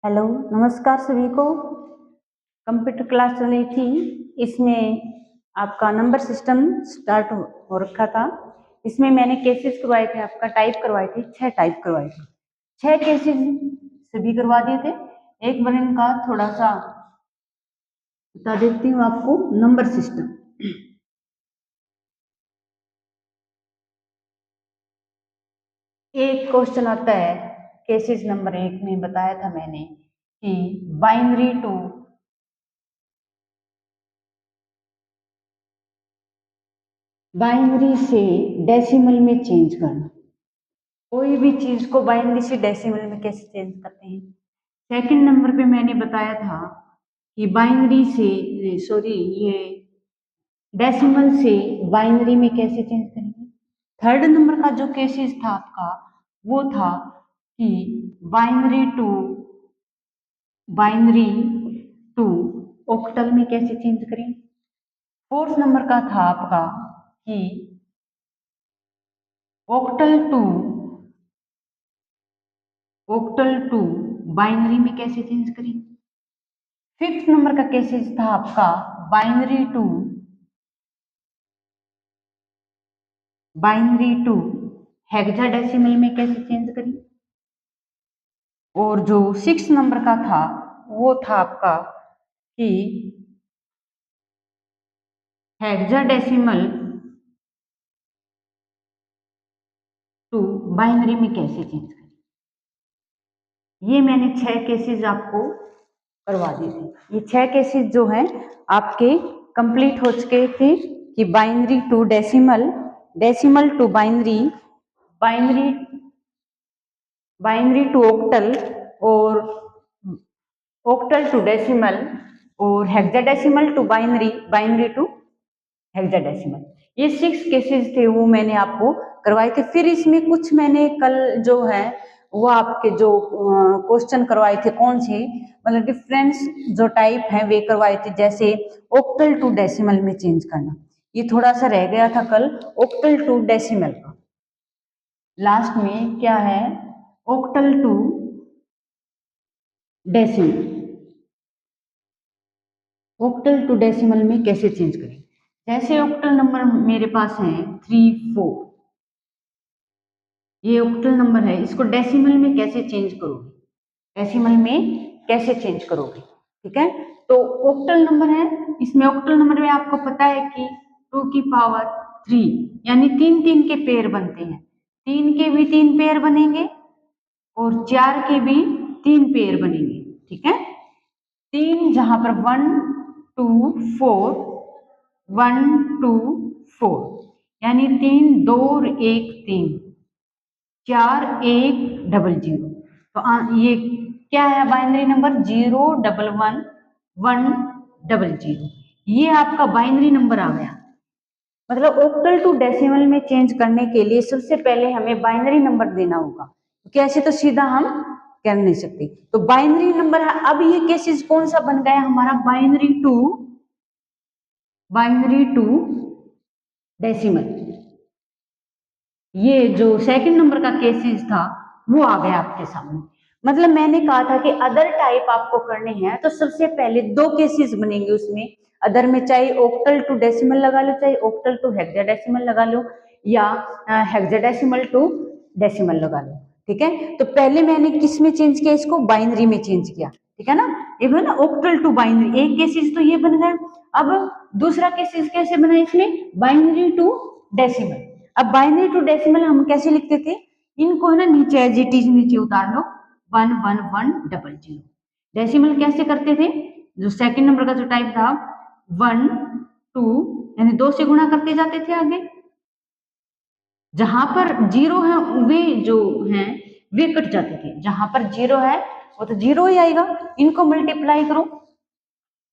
Hello, नमस्कार सभी को। कंप्यूटर क्लास चल रही थी, इसमें आपका नंबर सिस्टम स्टार्ट हो रखा था। इसमें मैंने केसेस करवाए थे, आपका टाइप करवाए थे, 6 टाइप करवाए थे। 6 केसेस सभी करवा दिए थे। एक बार इनका थोड़ा सा बता देती हूँ आपको। नंबर सिस्टम, एक क्वेश्चन आता है केसेस नंबर 1 में, बताया था मैंने कि बाइनरी से डेसिमल में चेंज करना। कोई भी चीज को बाइनरी से डेसिमल में कैसे चेंज करते हैं। सेकंड नंबर पे मैंने बताया था कि बाइनरी से सॉरी ये डेसिमल से बाइनरी में कैसे चेंज करेंगे। थर्ड नंबर का जो केसेस था आपका, वो था कि बाइनरी टू ऑक्टल में कैसे चेंज करें। फोर्थ नंबर का था आपका कि ऑक्टल टू बाइनरी में कैसे चेंज करें। फिफ्थ नंबर का केसेस था आपका बाइनरी टू हेक्साडेसिमल में कैसे चेंज करें। और जो सिक्स नंबर का था वो था आपका कि हेक्साडेसिमल टू बाइनरी में कैसे चेंज करें। ये मैंने 6 केसेस आपको करवा दिए थे। ये 6 केसेस जो हैं आपके कंप्लीट हो चुके थे कि binary to decimal, decimal to binary, binary binary to octal, और ऑक्टल टू डेसिमल, और hexadecimal to binary, binary to hexadecimal. ये 6 केसेस थे, वो मैंने आपको करवाए थे। फिर इसमें कुछ मैंने कल जो है वो आपके जो क्वेश्चन करवाए थे, कौन से मतलब डिफरेंस जो टाइप है वे करवाए थे, जैसे ऑक्टल टू डेसिमल में चेंज करना। ये थोड़ा सा रह गया था कल, ऑक्टल टू डेसिमल का। लास्ट में क्या है, octal to decimal, octal to decimal में कैसे चेंज करें। जैसे ऑक्टल नंबर मेरे पास है 3, 4, ये ऑक्टल नंबर है, इसको डेसिमल में कैसे चेंज करोगे, डेसिमल में कैसे चेंज करोगे। ठीक है, तो ऑक्टल नंबर है, इसमें ऑक्टल नंबर में आपको पता है कि 2 की पावर 3 यानी 3 3 के पेयर बनते हैं। 3 के भी 3 पेयर बनेंगे और 4 के भी 3 पेयर बनेंगे। ठीक है, 3 जहां पर 1 2 4, 1 2 4 यानी 3 2 और 1 3, 4 1 0 0। तो ये क्या है, बाइनरी नंबर 0 1 1 1 0 0। ये आपका बाइनरी नंबर आ गया। मतलब ऑक्टल टू डेसिमल में चेंज करने के लिए सबसे पहले हमें बाइनरी नंबर देना होगा, क्योंकि ऐसे तो सीधा हम कर नहीं सकते। तो बाइनरी नंबर है। अब ये केसेस कौन सा बन गया हमारा, बाइनरी टू डेसिमल। ये जो सेकंड नंबर का केसेस था वो आ गया आपके सामने। मतलब मैंने कहा था कि अदर टाइप आपको करने हैं तो सबसे पहले 2 केसेस बनेंगे उसमें। अदर में चाहे ऑक्टल टू डेसिमल लगा लो, चाहे ऑक्टल टू हेक्साडेसिमल लगा लो, या हेक्साडेसिमल टू डेसिमल लगा लो। ठीक है, तो पहले मैंने किस में चेंज किया, इसको बाइनरी में चेंज किया। ठीक है ना, एक है ना ऑक्टल टू बाइनरी, एक केसेस तो ये बन गया। अब दूसरा केसेस कैसे बना, इसमें बाइनरी टू डेसिमल। अब बाइनरी टू डेसिमल हम कैसे लिखते थे, इनको है ना नीचे एज इट इज नीचे उतार लो, 1 1 1 0 0। डेसिमल कैसे करते थे, जो सेकंड नंबर का जो टाइप था 1 2 यानी 2 से गुणा करते जाते थे आगे। जहां पर 0 है वे जो हैं वे कट जाते थे, जहां पर 0 है वो तो 0 ही आएगा। इनको मल्टीप्लाई करो,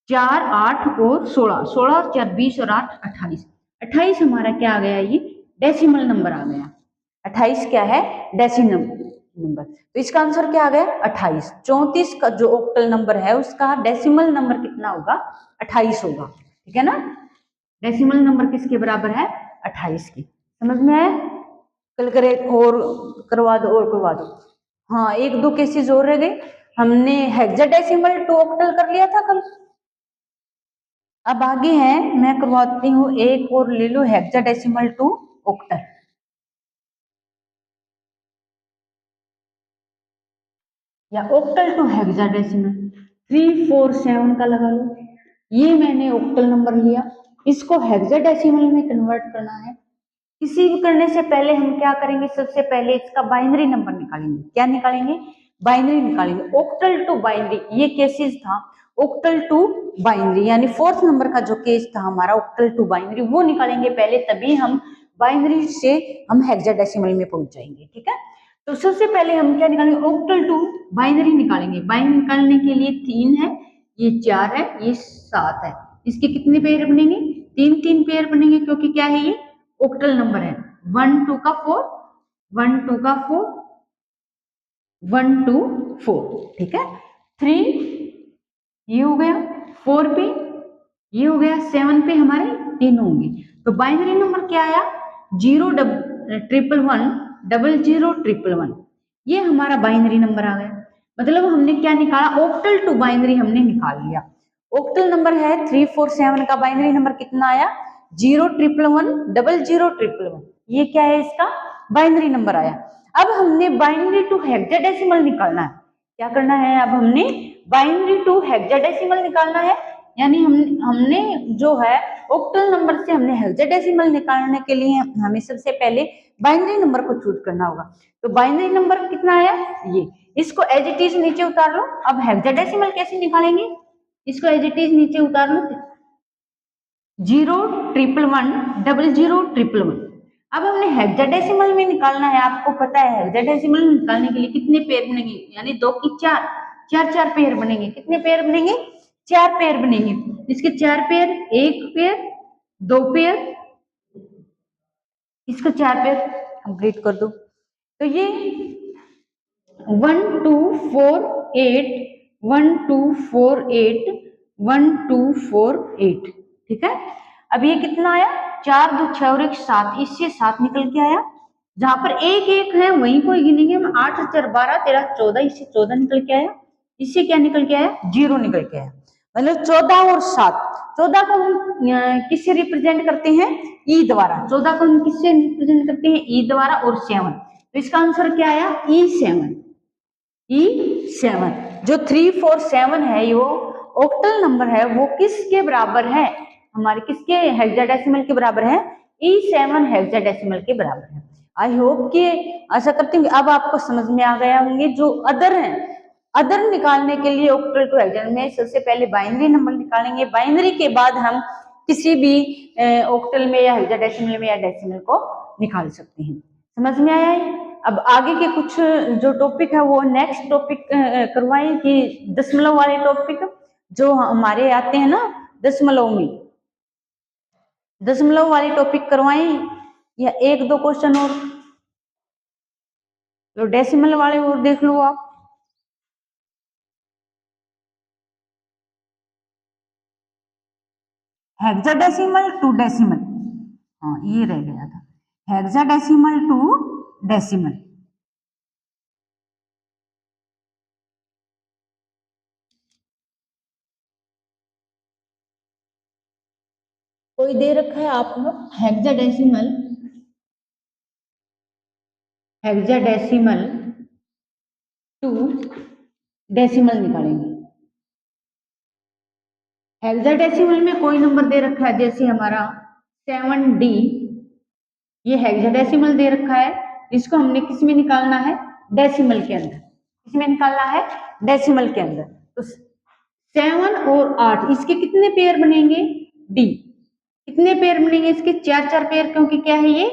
4 8 और 16, 16 और 4 20 और 8 28, 28 हमारा क्या आ गया, ये डेसिमल नंबर आ गया। 28 क्या है, डेसिमल नंबर। तो इसका आंसर क्या आ गया, 28। 34 का जो ऑक्टल नंबर है उसका डेसिमल नंबर कितना होगा, 28 होगा। ठीक है ना, डेसिमल नंबर किसके बराबर है, 28 की। समझ में आया, कल करे और करवा दो, और करवा दो। हाँ, 1 2 केसेस और रह गए। हमने हेक्साडेसिमल टू ऑक्टल कर लिया था कल। अब आगे है, मैं करवाती हूँ एक और ले लो हेक्साडेसिमल टू ऑक्टल, या ऑक्टल टू हेक्साडेसिमल। 347 का लगा लो। ये मैंने ऑक्टल नंबर लिया, इसको हेक्साडेसिमल में कन्वर्ट करना है। किसी भी करने से पहले हम क्या करेंगे, सबसे पहले इसका बाइनरी नंबर निकालेंगे। क्या निकालेंगे? बाइनरी निकालेंगे। ऑक्टल टू बाइनरी, ये केसेस था ऑक्टल टू बाइनरी, यानी फोर्थ नंबर का जो केस था हमारा ऑक्टल टू बाइनरी, वो निकालेंगे पहले, तभी हम बाइनरी से हम हेक्साडेसिमल में पहुंच जाएंगे। ठीक है, तो सबसे पहले हम क्या निकालेंगे, ऑक्टल टू बाइनरी निकालेंगे। बाइनरी निकालने के लिए 3 है, ये 4 है, ये 7 है। इसके कितने पेयर बनेंगे? 3-3 पेयर बनेंगे, क्योंकि क्या है, ये ऑक्टल नंबर है। 1 2 का 4, 1 2 का 4, 1 2 4। ठीक है, 3 ये हो गया, 4 पे ये हो गया, 7 पे हमारे 3 होंगे। तो बाइनरी नंबर क्या आया? 011110011, ये हमारा बाइनरी नंबर आ गया। मतलब हमने क्या निकाला, ऑक्टल टू बाइनरी हमने निकाल लिया। ऑक्टल नंबर है 347 का, बाइनरी नंबर कितना आया? 011110011, ये क्या है, इसका बाइनरी नंबर आया। अब हमने बाइनरी टू हेक्साडेसिमल निकालना है। क्या करना है, अब हमने बाइनरी टू हेक्साडेसिमल निकालना है, यानी हमने जो है ऑक्टल नंबर से हमने हेक्साडेसिमल निकालने के लिए हमें सबसे पहले बाइनरी नंबर को चूज करना होगा। तो बाइनरी नंबर कितना आया, ये, इसको एज इट इज नीचे उतार लो। अब हेक्साडेसिमल कैसे निकालेंगे, इसको एज इट इज नीचे उतार लो। 011110011। अब हमने हेक्साडेसिमल में निकालना है। आपको पता है हेक्साडेसिमल निकालने के लिए कितने पेयर बनेंगे, यानी 2 की 4, 4 पेयर बनेंगे। कितने पेयर बनेंगे? 4 पेयर बनेंगे। इसके 4 पेयर, 1 पेयर, 2 पेयर, इसको 4 पेयर कंप्लीट कर दो। तो ये 1248, 1248, 1248। ठीक है, अब ये कितना आया, 4 2 6 और 1 7, इससे 7 निकल के आया। जहां पर 1 1 है वहीं को गिनेंगे हम। 8 4 12 13 14, इससे 14 निकल के आया। इससे क्या निकल के आया? 0 निकल के आया। मतलब 14 और 7, 14 को हम किससे रिप्रेजेंट करते हैं? ई द्वारा। 14 को हम किससे रिप्रेजेंट करते हैं? ई द्वारा। और 7, तो इसका आंसर क्या आया? E7। E7 जो 347 है, ये ऑक्टल नंबर है, वो किसके बराबर है? हमारे किसके हेक्साडेसिमल के बराबर है? E7 हेक्साडेसिमल के बराबर है। आई होप कि, आशा करती हूँ अब आपको समझ में आ गया होंगे। जो अदर है, अदर निकालने के लिए ऑक्टल टू हेक्साडेसिमल में सबसे पहले बाइनरी नंबर निकालेंगे, बाइनरी के बाद हम किसी भी ऑक्टल में या हेक्साडेसिमल में या डेसिमल को निकाल सकते हैं। समझ में आया है? अब आगे के कुछ जो टॉपिक है वो नेक्स्ट टॉपिक करवाएं, कि दशमलव वाले टॉपिक जो हमारे आते हैं ना दशमलव में, दशमलव वाले टॉपिक करवाएं, या 1 2 क्वेश्चन और, तो डेसिमल वाले और देख लो आप। हेक्साडेसिमल टू डेसिमल, हाँ ये रह गया था, हेक्साडेसिमल टू डेसिमल। कोई दे रखा है आप लोग हेक्साडेसिमल, हेक्साडेसिमल टू डेसिमल निकालेंगे। हेक्साडेसिमल में कोई नंबर दे रखा है, जैसे हमारा 7D, ये हेक्साडेसिमल दे रखा है, इसको हमने किस में निकालना है? डेसिमल के अंदर। किसमें निकालना है? डेसिमल के अंदर। तो 7 और 8, इसके कितने पेयर बनेंगे? डी। कितने पेयर बनेंगे इसके? 4 पेयर, क्योंकि क्या है, ये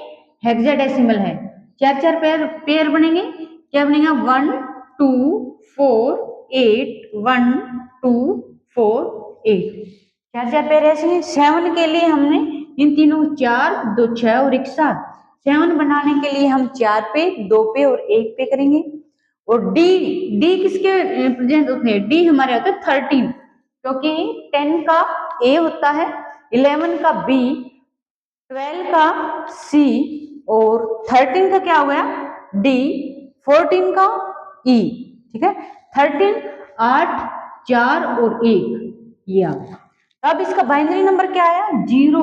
हेक्साडेसिमल है। 4 पेयर बनेंगे। क्या बनेगा? 1 2 4 8, 1 2 4 8। 4 पेयर ऐसे। 7 के लिए हमने इन तीनों 4 2 6 और 1 7, 7 बनाने के लिए हम 4 पे 2 पे और 1 पे करेंगे। और डी, डी किसके प्रेजेंट होते हैं? डी हमारे होते हैं 13, क्योंकि 10 का ए होता है, 11 का बी, 12 का सी, और 13 का क्या हो गया? डी, 14 का ई। ठीक है, 13 8, 4 और 1 ये आ गया। अब इसका बाइनरी नंबर क्या आया? 0,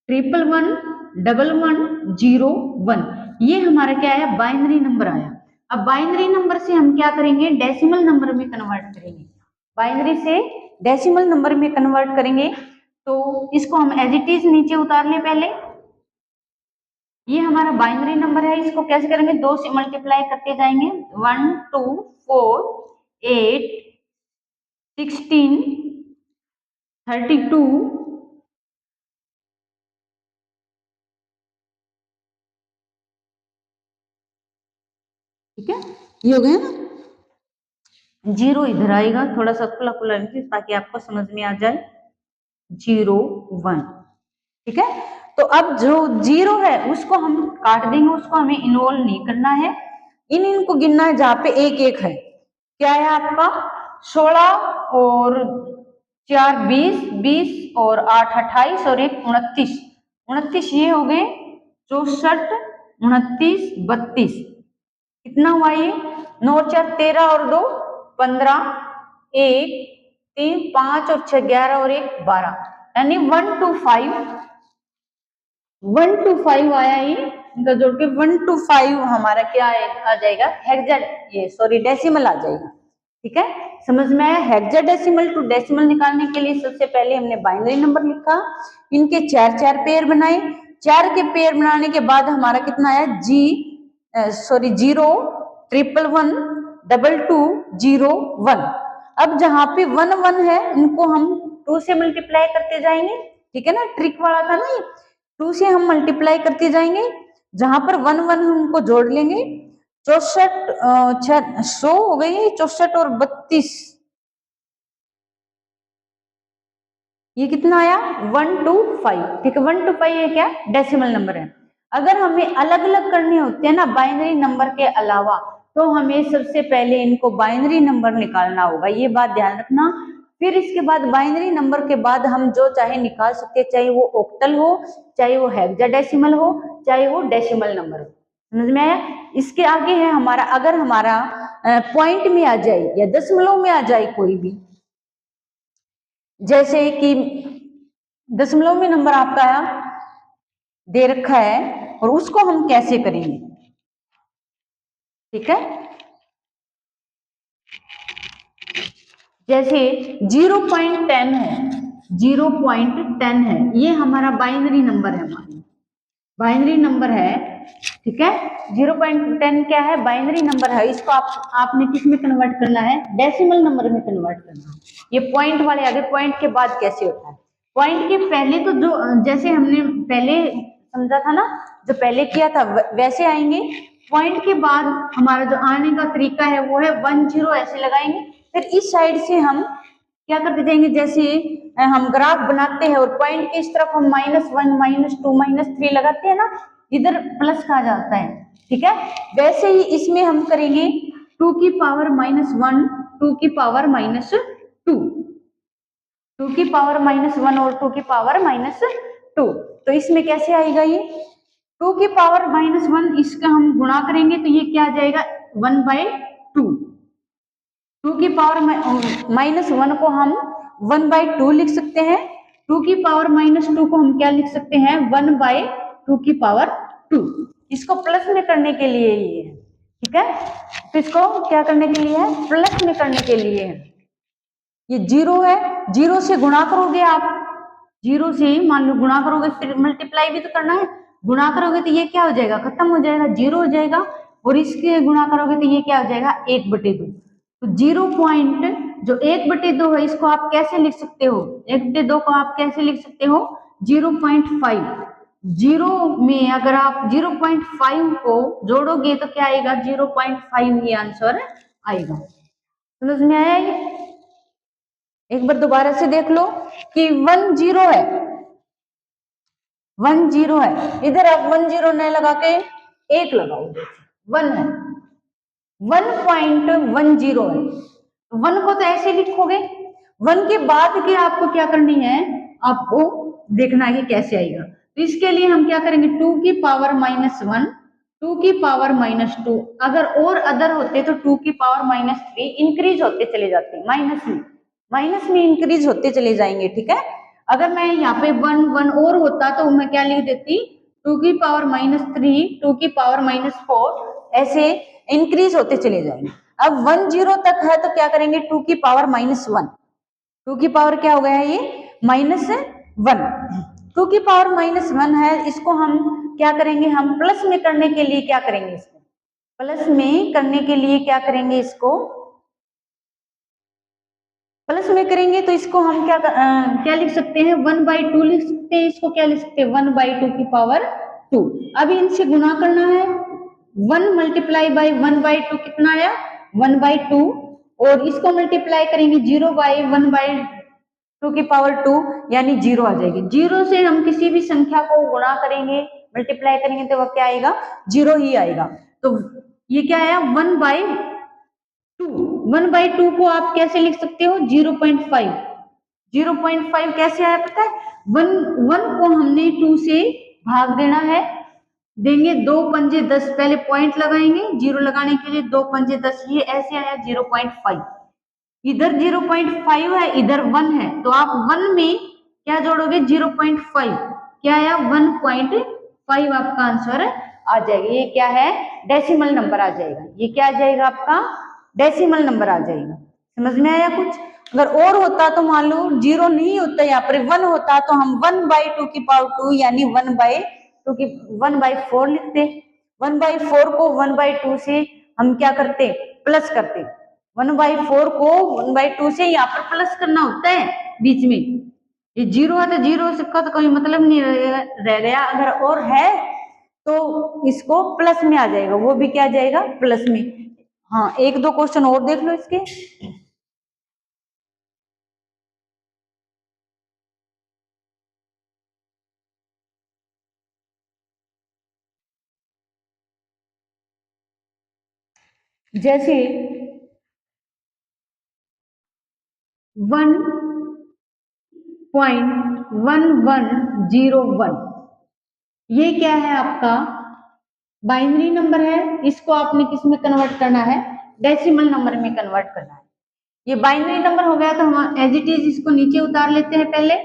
111, 11, 0, 1। ये हमारा क्या आया? बाइनरी नंबर आया। अब बाइनरी नंबर से हम क्या करेंगे? डेसिमल नंबर में कन्वर्ट करेंगे। बाइनरी से डेसिमल नंबर में कन्वर्ट करेंगे तो इसको हम एज इट इज नीचे उतार लें पहले। ये हमारा बाइनरी नंबर है, इसको कैसे करेंगे? 2 से मल्टीप्लाई करते जाएंगे। 1, 2, 4, 8, 16, 32, ठीक है, ये हो गया ना। 0 इधर आएगा, थोड़ा सा खुला खुला ताकि आपको समझ में आ जाए। 0, 1, ठीक है। तो अब जो 0 है उसको हम काट देंगे, उसको हमें इन्वॉल्व नहीं करना है, इनको गिनना है जहां पे 1 1 है। क्या है आपका? 16 और 4 20, 20 और 8 28 और 1 29, 29 ये हो गए 64, 29, 32। कितना हुआ ये? 9 4 13 और 2 15, 1 3 5 और 6 11 और 1 12, यानी 125 आया ये। इनका जोड़ के 125 हमारा क्या आ जाएगा? हेक्सा, ये सॉरी डेसिमल आ जाएगा। ठीक है, समझ में आया? हेक्साडेसिमल टू डेसिमल निकालने के लिए सबसे पहले हमने बाइनरी नंबर लिखा, इनके 4 4 पेयर बनाए। 4 के पेयर बनाने के बाद हमारा कितना आया? 0, 111, 22, 0, 1। अब जहां पे 1 1 है इनको हम 2 से मल्टीप्लाई करते जाएंगे। ठीक है ना, ट्रिक वाला था ना ये। 2 से हम मल्टीप्लाई करते जाएंगे, जहां पर 1 1 हम उनको जोड़ लेंगे। 64 100 हो गई, 64 और 32, ये कितना आया? 125। ठीक है, 125 ये क्या? डेसिमल नंबर है। अगर हमें अलग अलग करने होते हैं ना बाइनरी नंबर के अलावा, तो हमें सबसे पहले इनको बाइनरी नंबर निकालना होगा, ये बात ध्यान रखना। फिर इसके बाद बाइनरी नंबर के बाद हम जो चाहे निकाल सकते हैं, चाहे वो ऑक्टल हो, चाहे वो हेक्साडेसिमल हो, चाहे वो डेसिमल नंबर हो। समझ में आया? इसके आगे है हमारा, अगर हमारा पॉइंट में आ जाए या दशमलव में आ जाए कोई भी, जैसे कि दशमलव में नंबर आपका दे रखा है और उसको हम कैसे करेंगे। ठीक है, जैसे 0.10 है, 0.10 है, ये हमारा बाइनरी नंबर है, हमारी बाइनरी नंबर है। ठीक है, 0.10 क्या है? बाइनरी नंबर है। इसको आपने किस में कन्वर्ट करना है? डेसिमल नंबर में कन्वर्ट करना है। ये पॉइंट वाले आगे, पॉइंट के बाद कैसे होता है? पॉइंट के पहले तो जो जैसे हमने पहले समझा था ना, जो पहले किया था वैसे आएंगे। पॉइंट के बाद हमारा जो आने का तरीका है वो है 1 0 ऐसे लगाएंगे। फिर इस साइड से हम क्या करते जाएंगे, जैसे हम ग्राफ बनाते हैं और पॉइंट की इस तरफ हम -1, -2, -3 लगाते हैं ना, इधर प्लस का जाता है। ठीक है, वैसे ही इसमें हम करेंगे 2 की पावर -1, 2 की पावर -2, 2 की पावर -1 और 2 की पावर -2। तो इसमें कैसे आएगा ये? 2 की पावर -1 इसका हम गुणा करेंगे तो ये क्या आ जाएगा? 1/2। 2 की पावर -1 को हम 1/2 लिख सकते हैं। 2 की पावर -2 को हम क्या लिख सकते हैं? 1/2 की पावर 2। इसको प्लस में करने के लिए ये है। ठीक है, तो इसको क्या करने के लिए है? प्लस में करने के लिए है। ये 0 है, 0 से गुणा करोगे आप, 0 से मान लो गुणा करोगे, फिर मल्टीप्लाई भी तो करना है। गुणा करोगे तो ये क्या हो जाएगा? खत्म हो जाएगा, 0 हो जाएगा। और इसके गुणा करोगे तो ये क्या हो जाएगा? 1/2। तो 0 पॉइंट जो 1/2 है, इसको आप कैसे लिख सकते हो? 1/2 को आप कैसे लिख सकते हो? 0.5। 0 में अगर आप 0.5 को जोड़ोगे तो क्या आएगा? 0.5 ही आंसर आएगा। समझ में आया ये? एक बार दोबारा से देख लो कि 1 0 है, 1 0 है, इधर आप 1 0 नहीं लगा के 1 लगाओ, 1 है, 1.10 है। 1 को तो ऐसे लिखोगे, 1 के बाद के आपको क्या करनी है? आपको देखना है कि कैसे आएगा। तो इसके लिए हम क्या करेंगे? 2 की पावर -1, टू की पावर -2, अगर और अदर होते तो टू की पावर -3 इंक्रीज होते चले जाते, माइनस में इंक्रीज होते चले जाएंगे, ठीक है। अगर मैं यहाँ पे वन वन और होता तो मैं क्या लिख देती, टू की पावर -3, टू की पावर -4, ऐसे इंक्रीज होते चले जाएंगे। अब 10 तक है तो क्या करेंगे, टू की पावर -1, टू की पावर क्या हो गया है ये -1, टू की पावर -1 है, इसको हम क्या करेंगे, हम प्लस में करने के लिए क्या करेंगे, इसको प्लस में करने के लिए क्या करेंगे, इसको प्लस में करेंगे तो इसको हम क्या लिख सकते हैं, 1/2 लिख सकते हैं, इसको क्या लिख सकते हैं, 1/2 की पावर 2। अभी इनसे गुणा करना है, 1 मल्टीप्लाई बाई 1/2 कितना आया, 1/2, और इसको मल्टीप्लाई करेंगे 0 बाई 1/2 की पावर 2, यानी 0 आ जाएगी। 0 से हम किसी भी संख्या को गुणा करेंगे, मल्टीप्लाई करेंगे तो वह क्या आएगा, 0 ही आएगा। तो ये क्या आया, 1/2, 1/2 को आप कैसे लिख सकते हो, 0.5, 0.5 कैसे आया पता है, 1 को हमने 2 से भाग देना है, देंगे 2 पंजे 10, पहले पॉइंट लगाएंगे, 0 लगाने के लिए 2 पंजे 10, ये ऐसे आया 0.5, इधर 0.5 है, इधर 1 है, तो आप 1 में क्या जोड़ोगे, 0.5, क्या आया 1.5 आपका आंसर आ जाएगा। ये क्या है, डेसिमल नंबर आ जाएगा, ये क्या आ जाएगा आपका, डेसिमल नंबर आ जाएगा। समझ में आया कुछ। अगर और होता तो मान लो 0 नहीं होता, यहाँ पर 1 होता तो हम 1/2 की पावर 2 यानी 1/4 लिखते, 1/4 को 1/2 से हम क्या करते, प्लस करते, 1/4 को 1/2 से यहाँ पर प्लस करना होता है बीच में, ये 0 है तो 0 का तो कोई मतलब नहीं रह गया, अगर और है तो इसको प्लस में आ जाएगा, वो भी क्या आ जाएगा, प्लस में। हाँ, एक दो क्वेश्चन और देख लो इसके। जैसे 1.1101, ये क्या है आपका, बाइनरी नंबर है, इसको आपने किस में कन्वर्ट करना है, डेसिमल नंबर में कन्वर्ट करना है। ये बाइनरी नंबर हो गया तो हम एज इट इज इसको नीचे उतार लेते हैं पहले।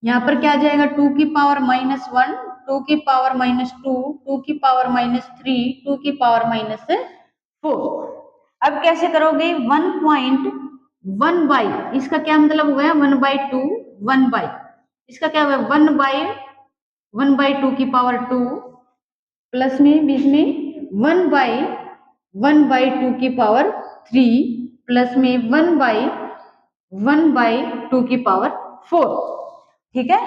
यहाँ पर क्या आ जाएगा, 2 की पावर -1, 2 की पावर -2, 2 की पावर -3, 2 की पावर -4। अब कैसे करोगे, 1.1 बाई, इसका क्या मतलब हो गया, 1/2, 1 बाई, इसका क्या हुआ, 1/2 की पावर 2, प्लस में बीच में 1/2 की पावर 3, प्लस में 1/2 की पावर 4, ठीक है।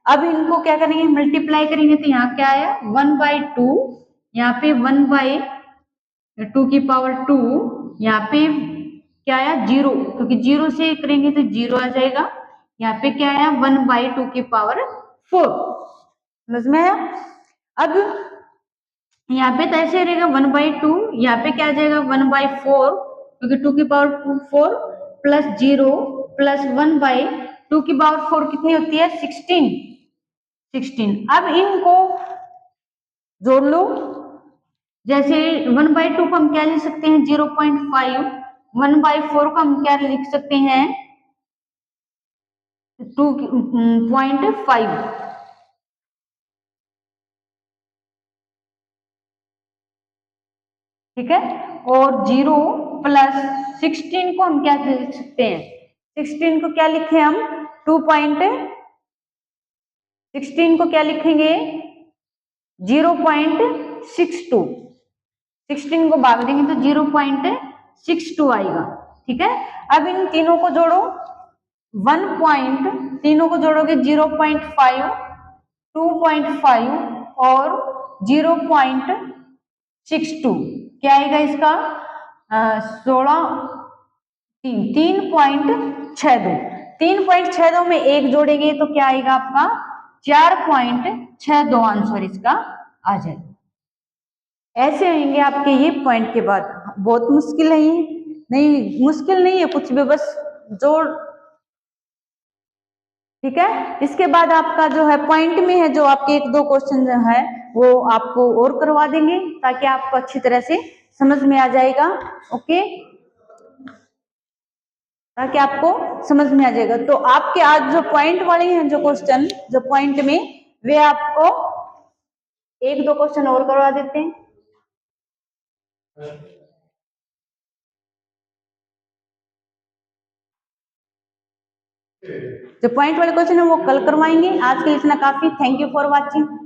अब इनको क्या करेंगे, मल्टीप्लाई करेंगे तो यहाँ क्या आया, 1/2, यहाँ पे 1/2 की पावर 2, यहाँ पे क्या आया 0, क्योंकि 0 से करेंगे तो 0 आ जाएगा, यहाँ पे क्या आया 1/2 की पावर 4, समझ में आया। अब यहाँ पे तो ऐसे रहेगा 1/2, यहाँ पे क्या आ जाएगा 1/4, क्योंकि 2 की पावर 4 प्लस 0 प्लस 1/2 की पावर 4 कितनी होती है, 16। अब इनको जोड़ लो, जैसे 1/2 को हम क्या लिख सकते हैं, 0.5, 1/4 को हम क्या लिख सकते हैं, 2.5, ठीक है। और 0 प्लस 16 को हम क्या लिख सकते हैं, 16 को क्या लिखे हम, 16 को क्या लिखेंगे, 0.62, 16 को भाग देंगे तो 0.62 आएगा, ठीक है। अब इन तीनों को जोड़ो, तीनों को जोड़ोगे 0.5, 2.5 और 0.62, क्या आएगा इसका, 3.62, 3.62 में एक जोड़ेंगे तो क्या आएगा आपका, 4.62 आंसर इसका आ जाएगा। ऐसे आएंगे आपके ये पॉइंट के बाद, बहुत मुश्किल है ये, नहीं मुश्किल नहीं है कुछ भी, बस जोड़ ठीक है। इसके बाद आपका जो है पॉइंट में है, जो आपके एक दो क्वेश्चन जो है वो आपको और करवा देंगे ताकि आपको अच्छी तरह से समझ में आ जाएगा। ओके, ताकि आपको समझ में आ जाएगा। तो आपके आज जो पॉइंट वाले हैं, जो क्वेश्चन जो पॉइंट में, वे आपको एक दो क्वेश्चन और करवा देते हैं। जो पॉइंट वाले क्वेश्चन है वो कल करवाएंगे। आज के लिए इतना काफी। Thank you for watching.